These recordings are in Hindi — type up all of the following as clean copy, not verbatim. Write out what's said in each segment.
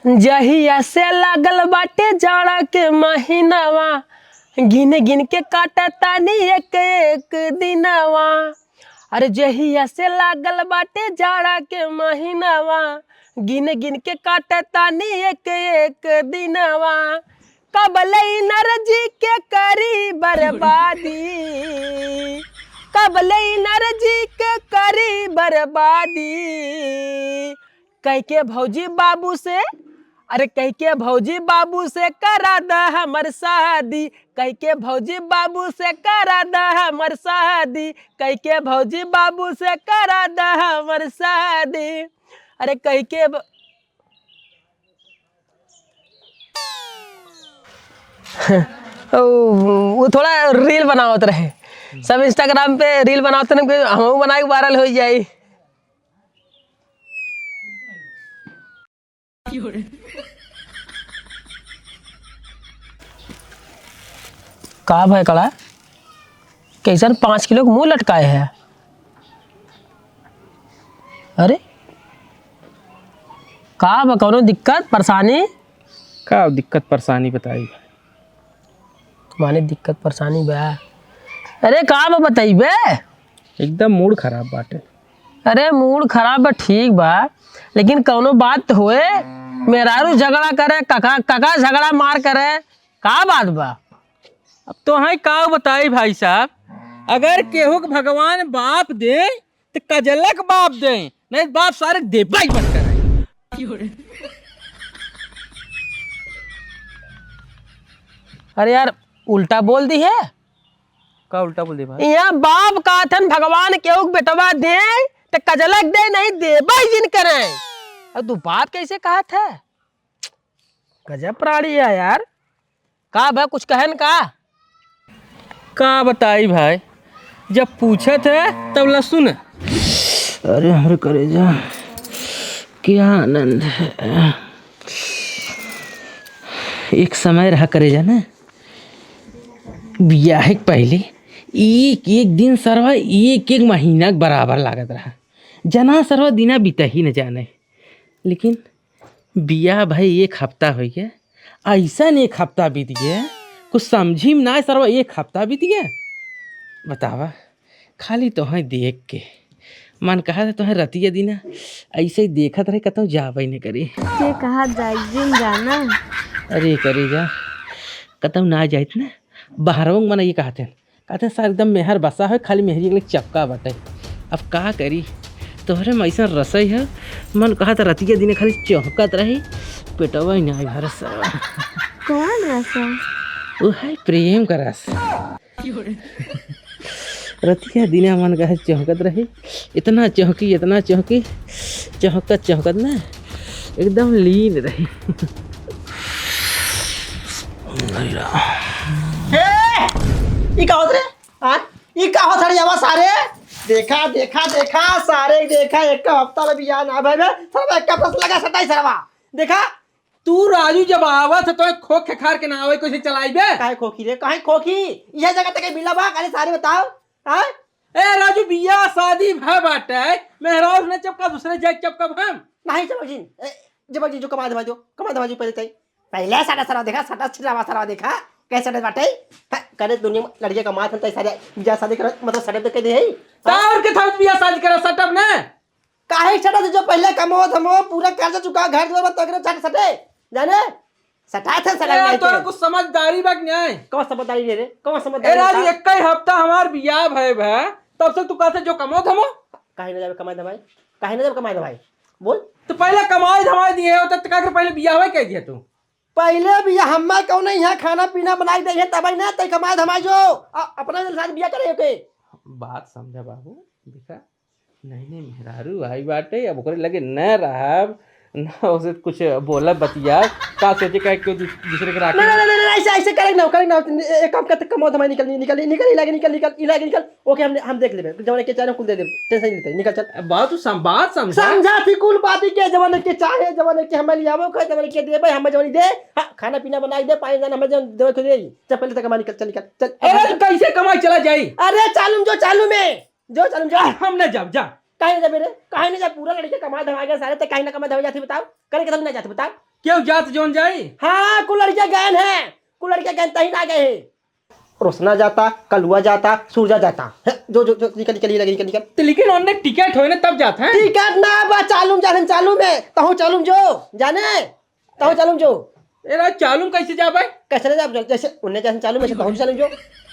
जहिया से लागल बाटे जाड़ा के महीनावा, गिन गिन के काटा तानी एक एक दिनवा। अरे जहिया से लागल बाटे जाड़ा के महीनावा, गिन गिन के काटा तानी एक एक दिनवा। कबले नरजी के करी बर्बादी, कबले नरजी के करी बर्बादी। कह के भौजी बाबू से, अरे कह के भौजी बाबू से करा द हमर शादी, कह के भौजी बाबू से करा द हमर शादी, कह के भौजी बाबू से करा द हमर शादी। अरे कह के वो थोड़ा रील बनावत रहे, सब इंस्टाग्राम पे रील बनावत रहे, हम बना के वायरल हो जाए। का भाई कड़ा कैसन 5 किलो मुंह लटकाए है? अरे का बा, कौनो दिक्कत परेशानी? का दिक्कत परेशानी बताई? तुम्हारे दिक्कत परेशानी बा? अरे का बा बताइबे? एकदम मूड खराब बाटे। अरे मूड खराब बा ठीक बा, लेकिन कौनो बात होए, मेहरारू झगड़ा करे, काका झगड़ा मार करे, का बात बा? अब तो है का बताई भाई साहब, अगर केहू के भगवान बाप दे तो कजलक बाप दे, नहीं बाप सारे देवा ही बन कर। अरे यार उल्टा बोल दी है। का उल्टा बोल दे भाई? यहाँ बाप का थन भगवान केहू बेटवा दे तो कजलक दे, नहीं देबा ही जिन करे। अब तू बाप कैसे कहा था? गजब प्राणी है यार। का बा कुछ कहन का? का बताई भाई, जब पूछा था तब ला सुन। अरे हमारे कलेजा क्या आनंद है। एक समय रहा करेजा ना, ब्याह के पहले एक एक दिन सरवा एक एक महीना के बराबर लागत रहा, जना सरवा दिना बीता ही न जाने। लेकिन बियाह भाई 1 हफ्ता हो गया, ऐसा एक हफ्ता बीत गया कुछ समझी में ना सरवा, 1 हफ्ता बीत गया। बतावा खाली तोहें देख के मन कहा था तोहें रतिया दिना ऐसे ही देखत रहे, कतौ जाबे न करी के कहा जिम जाना। अरे करे जा कतौ ना जाइत ना, बाहरों मन ये कहते सर एकदम मेहर बसा है, खाली मेहरी के चपका बटे। अब का करी, तोहरे में ऐसा रसोई है, मन कहा था रतिया दिन खाली चौंकत रही, पेटवा ही नहीं भर सर। कौन रसा? वो है प्रेम का रस। रतिया दिन मन कहा चौंकत रही, इतना चौंकी चौंकत ना एकदम लीन रही। ई का होत रे? हां ई का होत रे? आवा सारे देखा सारे देखा, एक हफ्ता में बियाह ना भइबे, सब एक प्रश्न लगा सटाई सरवा। देखा तू राजू जब आवत तो खोख खार के ना आवे कैसे चलाइबे? काहे खोखी रे, काहे खोखी? यह जगह तक मिला बा, काहे सारे बताओ। हां ए राजू बियाह शादी भ बाटे, मेहराज ने चपका दूसरे जाए चपका हम नहीं जबरजी जो कमा दे भाई पहले सारा देखा, सटा छिरावा सारा देखा कैसे सटे बाटे करे दुनिया में लड़के कमा थे सारे बियाह शादी कर, मतलब सटे तो कह दे है तार के था बियाह शादी करे सटब ने काहे सटा जो पहले कमावत हम पूरा कर्जा चुका, घर द्वार तो अगर सटे जाने सटा थे सटा नहीं तो कुछ समझदारी बात नहीं। कौन समझदारी रे, कौन ए समझदारी? राजू 1 हफ्ता हमार बियाह भय तब से तू कहते जो कमाओ धमो काहे न जावे कमाए दे भाई, काहे न जावे कमाए दे भाई बोल। तो पहले कमाई धमाई दिए होता तो का पहले बियाह होय कह दिया तू? पहले भी हम्मा कौन नहीं है, खाना पीना बनाई दे है तब ना तय कमाए धमाई जो अपना साथ बियाह करे के बात समझा बाबू। देखा नहीं मेहरारू आई बाटे, अब ओकरे लगे न रहब ना उसे कुछ बोला बतिया का सोचे का क्यों दूसरे के राख नहीं ऐसे करे ना एक काम करते कमाओ धमाई निकल ओके हम देख लेबे जवान के चाहे कुल दे दे, टेंशन नहीं लेते, निकल चल। बात तू बात समझा थी कुल बात के जवान के चाहे जवान के हमें लियावो के जवान के देबे, हम जवान दे खाना पीना बनाई दे, पानी दाना हमें देवे के दे। चल पहले तक कमा निकल चल। अरे कैसे कमाई चला जाई? अरे चालू में जो हम न जाब जा काहे ना मेरे काहे ना जा पूरा लड़के कमा धमा गया सारे, तो काहे ना कमा धमा जाती बताओ, करे कदम ना जाते बताओ। क्यों जात जोन जाई? हाँ कुल लड़कियां गैन है, कुल लड़कियां गैन तही ना गए हैं। रोशना जाता, कलुआ जाता, सूरजा जाता है, जो जो जो निकल निकल निकल निकल निकल। तो लेकिन उनने टिकट होए ना तब जात हैं। टिकट ना बा चालूम जान चालू में तहु चालूम जो जाने तहु चालूम जो एरा चालू कैसे जा भाई? कैसे ना जा जैसे उन्हें जैसे चालू में से तहु चालूम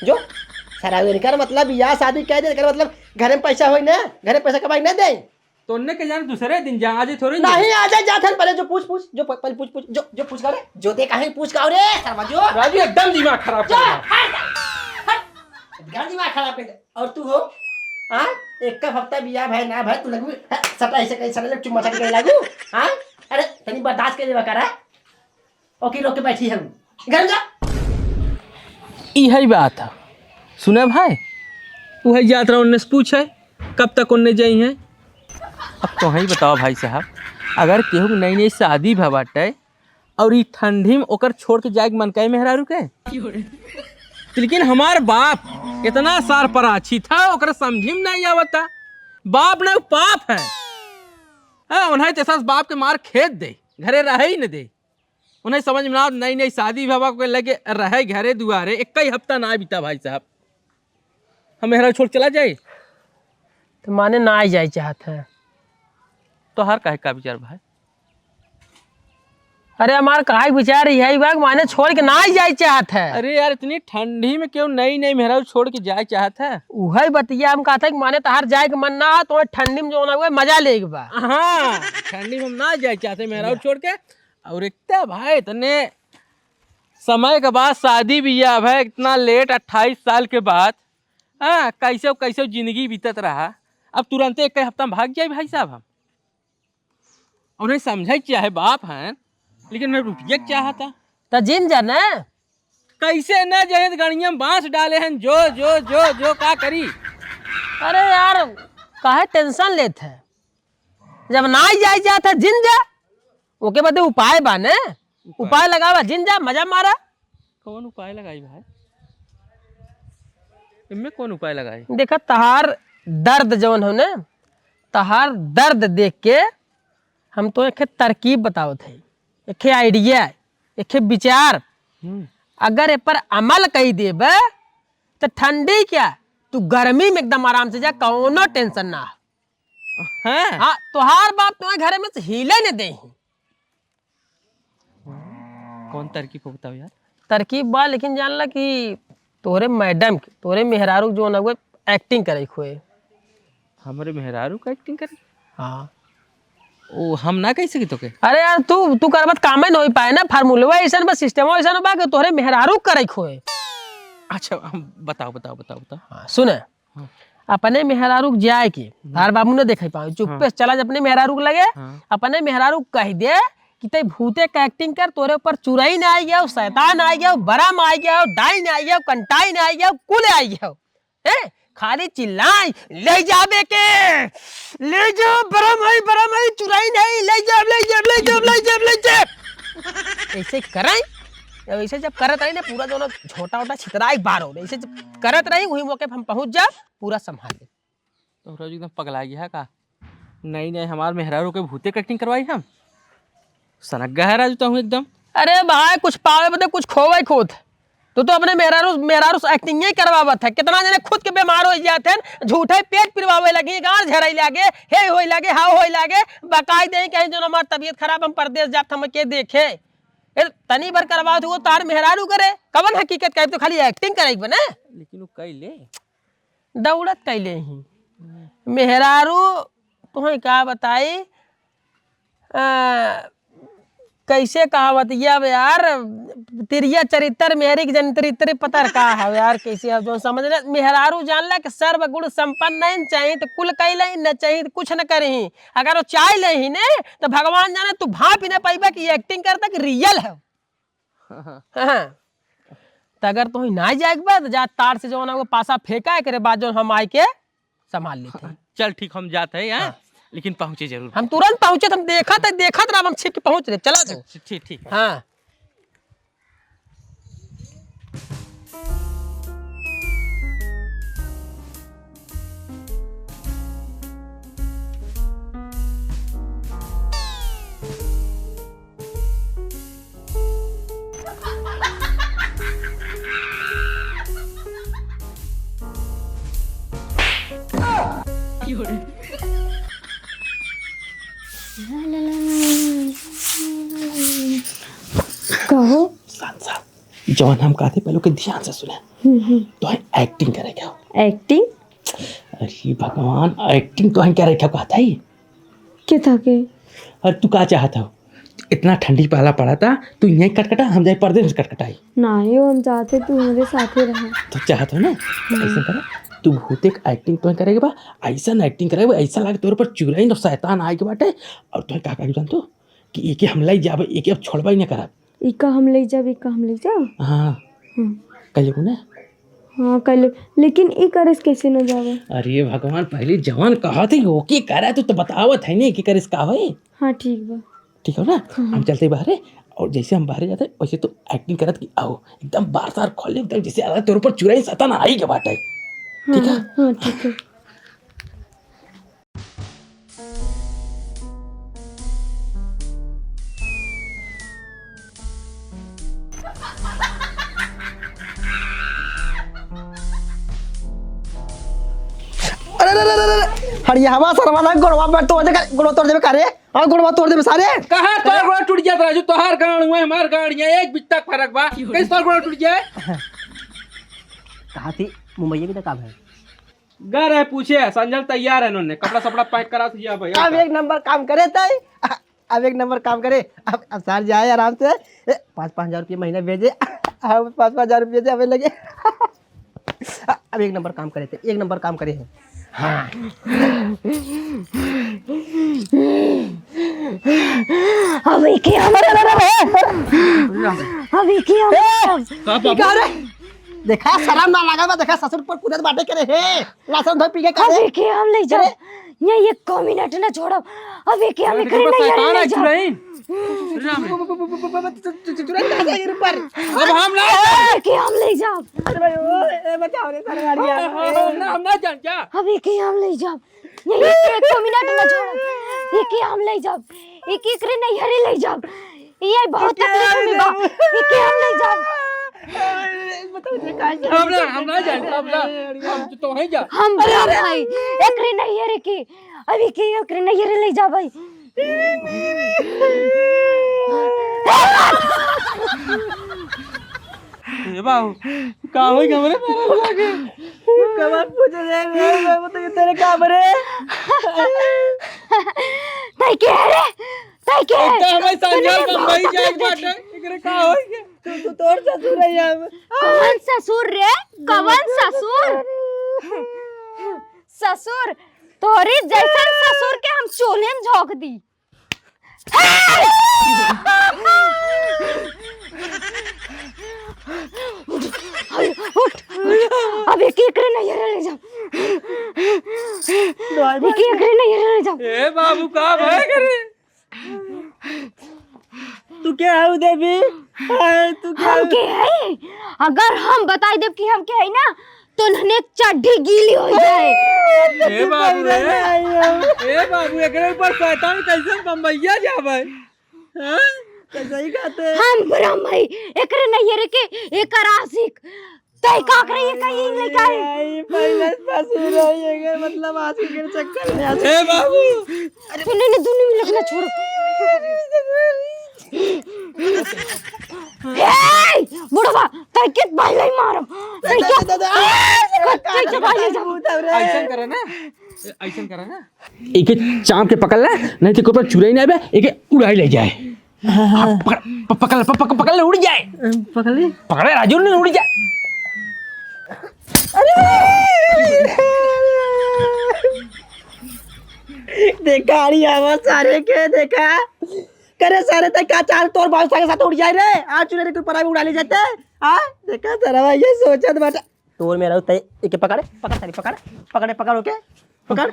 जो सारा इनकर मतलब या शादी कह दे कर मतलब घर में पैसा होई ना, घर में पैसा कमाई ना दे तो उनने के जाने दूसरे दिन जा, आज थोड़ी नहीं आ जा जाथन पहले जो पूछ जो पहले पूछ जो पूछ करे जो दे काहे पूछ का रे शर्मा जो राजू एकदम दिमाग खराब कर रहा है। घर दिमाग खराब कर दे। और तू हो हाँ एक का हफ्ता बिया भाई ना भाई तू लगू सब ऐसे कहीं सारे लोग चुम्मा के लागू हाँ अरे तनी बर्दाश्त कर देवा करा ओके रोक के बैठी हम घर जा यही बात है। सुने भाई वही यात्रा उनने से पूछे कब तक उनने जाई हैं। अब तो ही बताओ भाई साहब, अगर केहू के नई नई शादी भा बाटे और ई ठंडी में ओकर छोड़ के जाए मन कहे मेहरारू के। लेकिन हमार बाप इतना सार पराछी था ओकर समझी में नहीं आवता। बाप ने पाप है उन्हें जैसा बाप के मार खेत दे घरे रहे ही न दे। उन्हें समझ में ना नई नई शादी भवा को लगे रहे घरे दुआरे एक ही हफ्ता ना बीता भाई साहब, हम मेहरा छोड़ चला जाए तो माने ना आई जाए चाहत है। तो हर काहे का विचार भाई? अरे हमार काहे विचार यही बाग माने छोड़ के ना आई जाए चाहत है। अरे यार इतनी ठंडी में क्यों नई नई मेहरा छोड़ के जाए चाहत है? वही बतिया हम कहते कि माने तहार जाए के मन ना तो ठंडी में जो ना हुआ मजा लेके बा। हाँ ठंडी में हम ना जाए चाहते मेहरा छोड़ के। और इतना भाई इतने समय के बाद शादी भी है भाई इतना लेट 28 साल के बाद। हाँ कैसे कैसे जिंदगी बीतत रहा, अब तुरंत एक हफ्ता में भाग जाए भाई साहब। हम उन्हें समझे क्या है बाप हैं लेकिन मैं रुपये चाहता तो जिन जाना कैसे न जाए गड़िया में बांस डाले हैं जो जो जो जो का करी। अरे यार काहे टेंशन लेते है, जब ना ही जाए चाहत जिन जा ओके बदे उपाय बा ने उपाय लगावा जिन जा मजा मारा। कौन उपाय लगाई भाई? इनमें कौन उपाय लगाई? देखा तहार दर्द जवन हो ने तहार दर्द देख के हम तो एक तरकीब बताओ थे, एक आइडिया एक विचार। अगर ए पर अमल कही देबे तो ठंडी क्या तू गर्मी में एकदम आराम से जा, कौनो टेंशन ना। हाँ हाँ तोहार बाप तुम्हारे घर में से हिले न दे। कौन तरकीब को बताओ यार? तरकीब बा लेकिन जान ला कि तोरे मैडम के तोरे मेहरारू जो ना वो एक्टिंग करे खोए। हमारे मेहरारू का एक्टिंग करे? हाँ ओ हम ना कह सकी तो के। अरे यार तू करबत काम नहीं हो पाए ना, फार्मूला ऐसा बस सिस्टम ऐसा बा कि तोरे मेहरारू करे खोए। अच्छा हम बताओ बताओ बताओ बताओ। हाँ सुने अपने मेहरारू जाए की तार बाबू ने देखे पाओ चुप्पे से चला अपने मेहरारू के लगे। अपने मेहरारू कह दे कि ते भूते का एक्टिंग कर, तोरे ऊपर चुराई ना आई गया, शैतान आ गया, बराम आ गया, डाइन आ गया, कंटाइन आ गया, कुल आ गया। खाली चिल्लाई ले जाबे के ले जाओ बरम है चुराई नहीं ले जाओ ले जाओ ले जाओ ले जाओ ले जाओ ऐसे कराई। ऐसे जब करत रही ना पूरा दोनों छोटा छोटा छितराई बार हो ऐसे जब करत रही वही मौके हम पहुंच जा पूरा संभाल ले। तो रोज एकदम पगला गया है का? नहीं नहीं हमारे मेहरारू के भूते कटिंग करवाई हम सनक गया है राजू तो हूँ एकदम। अरे भाई कुछ पावे बदे कुछ खोवे खुद तो अपने मेहरारू एक्टिंग ही करवावत है। कितना जने खुद के बीमार हो जाते हैं, झूठे पेट पिरवावे लगे, गांठ झराई लागे, हे होई लागे, हाव होई लागे, बकाई दे कहीं जो हमार तबीयत खराब हम परदेश जात हम के देखे तनी भर करवाओ तो तार मेहरारू करे कवन हकीकत कहे तो खाली एक्टिंग करे बने। लेकिन वो कैले दौड़त कैले ही मेहरारू तुम्हें क्या बताई कैसे कहावत यार तिरिया चरित्र मेहरी की जन चरित्र पता का है यार कैसे अब जो समझ रहे मेहरारू जान ला कि सर्व गुण संपन्न नहीं चाहिए तो कुल कैले न चाहिए तो कुछ न करही। अगर वो चाह ले ही ने तो भगवान जाने तू भाप ही न पाइबा कि एक्टिंग करता कि रियल है। हाँ तो अगर तुम ना जाएगा तो जा तार से जो ना वो पासा फेंका है करे बाद जो हम आए के संभाल लेते। चल ठीक हम जाते हैं हाँ। लेकिन पहुंचे जरूर। हम तुरंत पहुंचे हम देखा था हम छिप पहुंच रहे चला दो। ठीक ठीक हाँ कहो। जवान हम कहते पहले के ध्यान से सुने तो एक्टिंग करे क्या? एक्टिंग? अरे भगवान, एक्टिंग तो क्या रखा कहता ही क्या था के? अरे तू क्या चाहता हो? इतना ठंडी पाला पड़ा था, तू यहीं कटकटा, हम जाए पर्दे में कटकटाई। नहीं हम चाहते तू हमारे साथ ही रहे। तो चाहत हो ना ऐसा करे, तू भूत एक एक्टिंग तो करेगा बा, ऐसा एक्टिंग करेगा ऐसा लगे तोर पर चुराई न शैतान आए के बाटे। और तो का जानतो कि एक हमला ही जाबे, एक अब छोड़बा ही ना करा। इका हम ले जाब, इका हम ले जाब। हाँ कल को ना। हाँ कल, लेकिन ई करस कैसे न जावे? अरे भगवान, पहले जवान कहा थे ओके करा तो बतावत है नहीं कि करस का है। हाँ ठीक बा। ठीक हो ना, हम चलते बाहर और जैसे हम बाहर जाते वैसे तो एक्टिंग करत कि आओ एकदम बार सार खोले एकदम जैसे आ तोर पर चुराई शैतान आई के बाटे। ठीक है? हाँ ठीक है। हरिया हवा सरवाना गोड़वा पर तोड़ दे, गोड़वा तोड़ देबे करे। हां गोड़वा तोड़ देबे सारे। कहां तोर गोड़ टूट जात राजू? तोहार गाड़ हुए हमार गाड़ियां एक बित्ता फर्क बा। कैसे तोर गोड़ टूट जाए? कहा थी मुंबई में काम है। घर है पूछे, संजल तैयार है इन्होंने, कपड़ा सपड़ा पैक करा दिया भाई। अब एक नंबर काम करे तय, अब एक नंबर काम करे। अब सर जाए आराम से 5,000 रुपये महीना भेजे। अब 5,000 रुपये से हमें लगे। अब एक नंबर काम करे थे, एक नंबर काम करे हैं। हाँ अभी क्या देखा शर्म ना लगा, देखा ससुर पर कुदत बाटे करे है लासन धो पी के करे। अभी के हम ले जाओ, ये 1 मिनट ना छोड़ो। अभी के हम करे नहीं ले जाओ। अब हम ना के हम ले जाओ। अरे भाई ओ बचाओ रे सारे गाड़ियां। हम ना जान क्या? अभी के हम ले जाओ, ये 1 मिनट ना छोड़ो। ये के हम ले जाओ, एक रे नहीं हरे ले जाओ। ये बहुत तकलीफ में बा, ये के हम ले जाओ। हम ना जान, हम तो है जा। हम भाई एक रे नहीं हरे के, अभी के एक रे नहीं हरे ले जा भाई। ए बाबू का होई हमरे मारे लागे। कमर पूछ रे मैं तो तेरे काम रे। ताई के रे, ताई के तो हमें संजल मुंबई जाए बाटे, एकरे का होई? तू तोर ससुर है यार। कौन ससुर रे? कौन ससुर? ससुर तोरी जैसन ससुर के हम चूल्हे में झोंक दी। उठ, अब एक रे नहीं ले जाओ। एक रे नहीं ले जाओ। ए बाबू का भाई करे? तू क्या है देवी? तू क्या हम के है? अगर हम बता देब कि हम के है ना तो नने चड्डी गीली हो जाए। ए बाबू एकरे ऊपर शैतान कैसे बम्बैया जावे? हां कैसे ही कहते हम ब्रह्मई एकरे नहीं रे के एक आशिक तय का करे ये कहीं ले जाए। आई पहले फंसी रही है मतलब आशिक के चक्कर में। ए बाबू सुने ने दुनिया में लगना छोड़। ए बुढ़वा तय के भाई ले मारो। तय के भाई ले जाओ। ऐसा करे ना, ऐसा करे ना, एके चाम के पकड़ ले, नहीं तो ऊपर चुराई ना बे, एके उड़ाई ले जाए। पकड़ ले उड़ जाए। पकड़े राजू ने उड़ जाए। देखा आवाज सारे के देखा करे सारे तक का चाल तोर बाल के साथ उड़ जाए रे। आज चुने के ऊपर आवे उड़ा ले जाते। हां देखा तेरा ये सोचत बाटा तोर मेरा उतई एके पकड़े पकड़ सारी पकड़ ओके पकड़।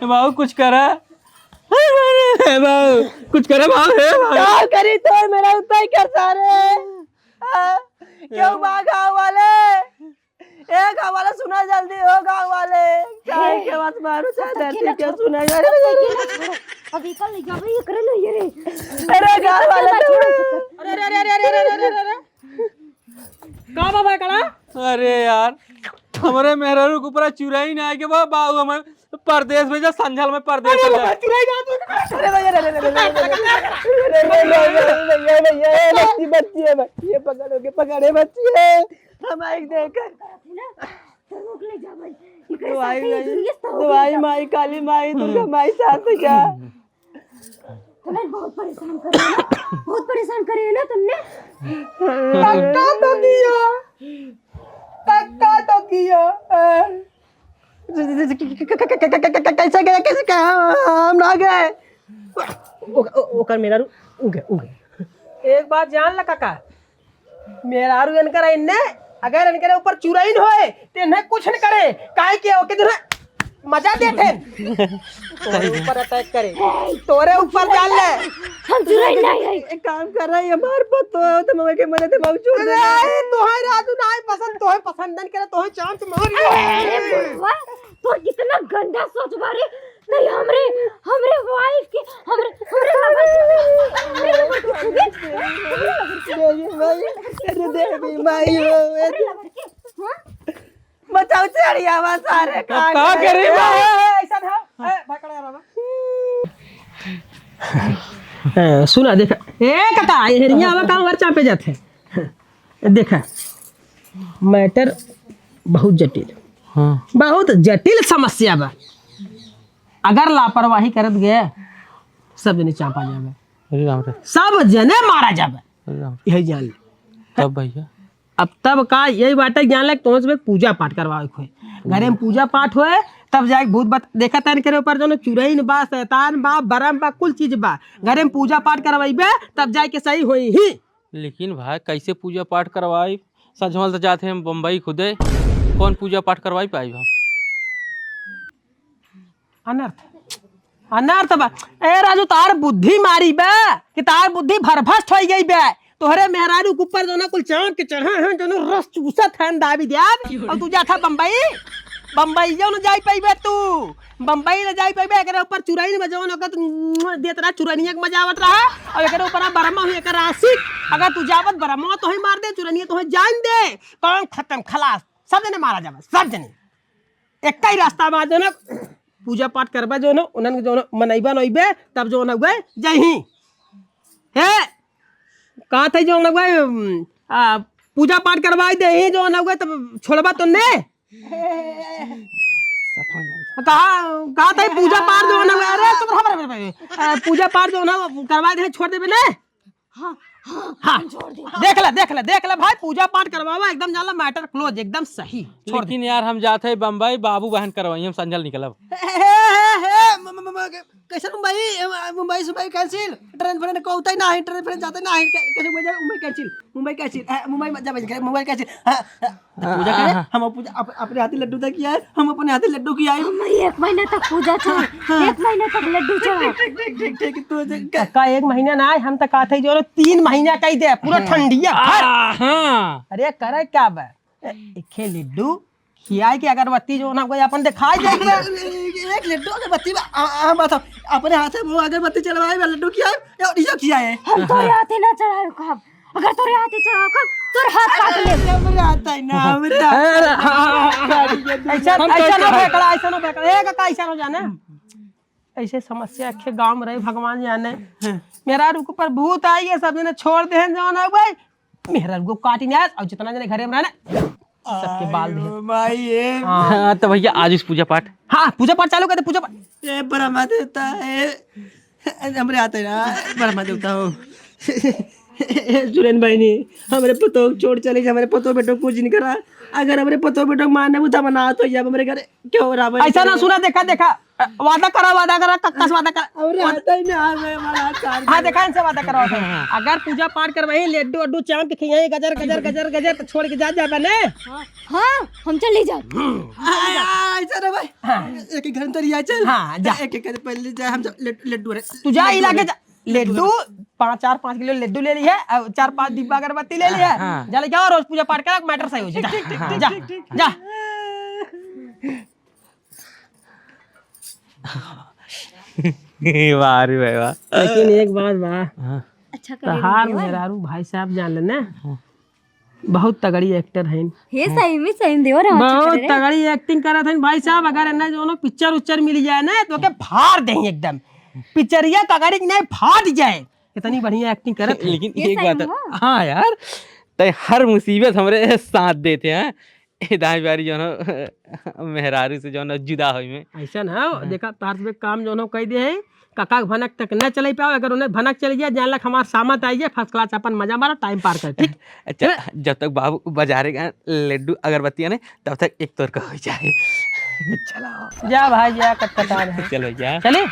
बाबू कुछ करा बाबू, कुछ करे बाबू। क्या करी तोर मेरा उतई कर सारे। क्यों गाँव वाले ए गाँव वाले सुना जल्दी हो। गाँव वाले चाय के बात मारो चाय धरती के सुना। अभी कल ले जाओ ये करे नहीं रे। अरे गाँव वाले अरे का बाबा कड़ा? अरे यार हमारे मेहरारू के ऊपर चुराई ना के बाबू हमें परदेश में जा संझल में परदेश में जा। अरे भैया बच्ची बच्ची है बच्ची, पकड़ोगे पकड़े बच्ची है हम एक देकर रोक ले जा भाई। दवाई माई काली माई दुर्गा माई साथ जा। तुम्हें बहुत परेशान करे ना, बहुत परेशान करे ना तुमने। टक्का तो किया कैसे गए कैसे हम ना गए ओकर मेरा उगे उगे। एक बात जान ला काका, मेरा रू इनकर इन्ने अगर इनके ऊपर चुराइन होए तो इन्हें कुछ न करे, काहे के ओके दिन मजा देते तोरे ऊपर अटैक करे, तोरे ऊपर डाल ले। हम चुराई नहीं है। एक काम कर रहा है हमार पतो तो मम्मी के मदद मांग छोड़ दे। तोहे राजू ना पसंद, तोहे पसंद न करे तोहे चांस मार। अरे बुआ तो कितना गंदा सोच बारे। नहीं हमरे हमरे वाइफ के हमरे देवी माई बचाओ चढ़िया वा सारे का करे ऐसा था भकड़ा रहा। सुना देखा ए काका हेरिया वा काम वर्चा पे जाते देखा मैटर बहुत जटिल। हाँ बहुत जटिल समस्या बा, अगर लापरवाही करत गए सब जने चापा जावे, अरे राम रे, सब जने मारा जावे, अरे राम यही जान ले। तब भैया अब तब का यही बात ज्ञान लग तो सब पूजा पाठ करवाए खोए घरे में पूजा पाठ होए तब जाके भूत बत देखा तन करे ऊपर जो चुरैन बा शैतान बा बरम बा कुल चीज बा, घरे में पूजा पाठ करवाइबे तब जाके सही होई ही। लेकिन भाई कैसे पूजा पाठ करवाई? सजमल तो जाते हैं बम्बई खुदे, कौन पूजा पाठ करवाई पाई हम? अनर्थ अनर्थ बा। ए राजू तार बुद्धि मारी बे कि तार बुद्धि भरभस्ट हो गई बे, तोहरे मेहरारू के ऊपर जो ना कुल चांद के चढ़ा है जो रस चूसत है दाबी दियाब और तू जाता बम्बई। बम्बई जो न जाई पाइबे, तू बम्बई न जाई पाइबे, एकरे ऊपर चुराई में जो न देत रहा चुरनिया के मजा आवत रहा और एकरे ऊपर बरमा हुई एकर आशिक, अगर तू जावत बरमा तो ही मार दे, चुरनिया तो ही जान दे, काम खत्म खलास, सब जने मारा जावे सब जने। एक ही रास्ता बा जो न पूजा पाठ करबा जो न उनन जो न मनैबा नइबे तब जो न गए जय ही हे का थे जो न गए पूजा पाठ करवाई दे ही जो न गए तब छोड़बा तो ने कहा था पूजा पाठ जो न अरे तो पूजा पाठ जो न करवा दे छोड़ देबे ने। हाँ देख ले भाई पूजा पाठ करवावा एकदम जाला मैटर क्लोज एकदम सही छोड़। लेकिन यार हम जाते हैं बम्बई बाबू बहन करवाई, हम संजल निकलब। कैसे मुंबई सुबह कैंसिल, ट्रेन फ्रेंड को उतर ना है, ट्रेन फ्रेंड जाते ना है, कैसे मुंबई कैंसिल मुंबई मत जा मुंबई कैंसिल। पूजा करें हम अपने हाथी लड्डू तक किया है, हम अपने हाथी लड्डू किया है। एक महीने तक पूजा चल, एक महीने तक लड्डू चल। ठीक तू का एक महीना ना हम तक आते जो 3 महीना कही दे पूरा ठंडिया। अरे करे क्या बा एक लड्डू खियाई के अगरबत्ती जो ना कोई अपन दिखाई दे एक लड्डू अगरबत्ती हम बताओ अपने हाथ से वो अगरबत्ती चलवाए लड्डू खियाए और ये खियाए। हम तोरे हाथे ना चढ़ाए कब, अगर तोरे हाथे चढ़ाओ कब तोरे हाथ काट ले। मेरा आता है ना मेरा ऐसा ना फेकड़ा ऐसा ना फेकड़ा एक का ऐसा ना जाने ऐसे समस्या के गांव में रहे भगवान जाने। मेरा रुक पर भूत आई है सब ने छोड़ दे जो ना भाई मेरा रुक काटी नहीं और जितना जने घरे में रहना सबके बाल दे भाई ये। हाँ तो भैया आज इस पूजा पाठ, हाँ पूजा पाठ चालू करते पूजा पाठ। ये ब्रह्मा देवता है हमरे आते हैं ना ब्रह्मा देवता हो जुरेन भाई ने हमारे पतो छोड़ चले हमारे पतो बेटो कुछ नहीं करा, अगर हमारे पतो बेटो मारने बुता बना तो ये हमारे घर क्यों हो रहा ऐसा ना सुना देखा वादा करा कक्कस वादा करा और आता ही ना मैं वाला चार। हाँ देखा इनसे वादा करा अगर पूजा पाठ करवाई लड्डू अड्डू चांद के खियाई गजर गजर गजर गजर तो छोड़ के जा बने। हाँ हम चले जाओ ऐसा ना भाई एक घर में तो रिया चल। हाँ जा एक पहले जा हम लड्डू तू जा इलाके जा लड्डू 5 किलो लड्डू ले ली है, 4-5 डिब्बा अगरबत्ती ले ली है, जा ले जाओ रोज पूजा पाठ करा मैटर सही हो जाए। जा जा वाह रे वाह। लेकिन एक बात बा अच्छा तहार मेहरारू भाई साहब जान लेना बहुत तगड़ी एक्टर है। हे सही में सही देवर हम बहुत तगड़ी एक्टिंग करत है भाई साहब। अगर इन्हें जो पिक्चर उच्चर मिल जाए ना तो के फाड़ दें एकदम, पिक्चरिया तगड़ी नहीं फाड़ जाए, इतनी बढ़िया एक्टिंग करत है। लेकिन एक बात है, हाँ यार, तय हर मुसीबत हमरे साथ देते हैं। ए दाई बारी जो ना मेहरारू से जो ना जुदा हुई में ऐसा ना देखा तार से काम जो कह दे है काका भनक तक न चले पाओ, अगर उन्हें भनक चल गया जान लक हमार सामत आई है, फर्स्ट क्लास अपन मजा मारो टाइम पार कर। ठीक अच्छा, जब तक बाबू बजारेगा लड्डू अगरबत्तियां ने तब तक एक तोर का हो जाए। चलो जा भाई जा, कटकटा चलो जा। चले।